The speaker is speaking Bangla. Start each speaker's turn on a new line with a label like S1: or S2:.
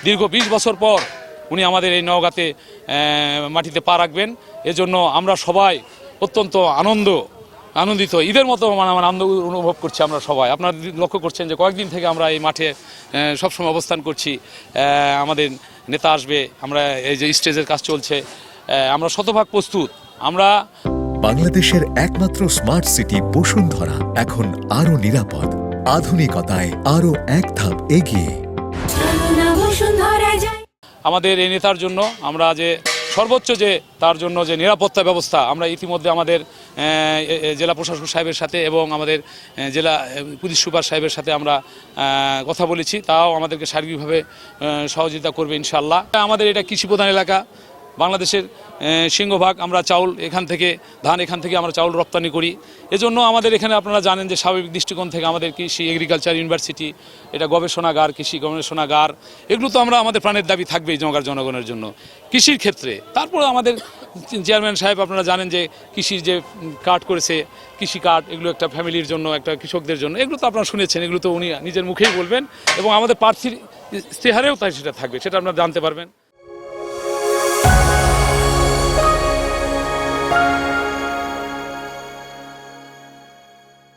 S1: দীর্ঘ 20 বছর পর উনি আমাদের এই নওগাঁতে মাটিতে পা রাখবেন। এজন্য আমরা সবাই অত্যন্ত আনন্দিত, ঈদের মতো আনন্দ অনুভব করছি আমরা সবাই। আপনারা লক্ষ্য করছেন যে কয়েকদিন থেকে আমরা এই মাঠে সবসময় অবস্থান করছি। আমাদের নেতা আসবে, আমরা এই যে স্টেজের কাজ চলছে, আমরা শতভাগ প্রস্তুত। আমরা
S2: বাংলাদেশের একমাত্র স্মার্ট সিটি বসুন্ধরা এখন আরো নিরাপদ, আধুনিকতায় আরো এক ধাপ এগিয়ে।
S1: আমাদের এই নেতার জন্য আমরা যে সর্বোচ্চ যে তার জন্য যে নিরাপত্তা ব্যবস্থা, আমরা ইতিমধ্যে আমাদের জেলা প্রশাসক সাহেবের সাথে এবং আমাদের জেলা পুলিশ সুপার সাহেবের সাথে আমরা কথা বলেছি। তাও আমাদেরকে সার্বিকভাবে সহযোগিতা করবে ইনশাল্লাহ। আমাদের এটা কৃষিপ্রধান এলাকা, বাংলাদেশের সিংহভাগ আমরা চাউল ধান এখান থেকে আমরা চাউল রপ্তানি করি। এজন্য আমাদের এখানে আপনারা জানেন যে স্বাভাবিক দৃষ্টিকোণ থেকে আমাদের কৃষি এগ্রিকালচার ইউনিভার্সিটি, এটা গবেষণাগার, কৃষি গবেষণাগার, এগুলো তো আমাদের প্রাণের দাবি থাকবেই জনগণের জন্য কৃষির ক্ষেত্রে। তারপরে আমাদের চেয়ারম্যান সাহেব আপনারা জানেন যে কৃষির যে কার্ড করেছে, কৃষি কার্ড, এগুলো একটা ফ্যামিলির জন্য, একটা কৃষকদের জন্য, এগুলো তো আপনারা শুনেছেন, এগুলো তো উনি নিজের মুখেই বলবেন এবং আমাদের প্রার্থীর ইশতেহারেও তাই সেটা থাকবে, সেটা আপনারা জানতে পারবেন।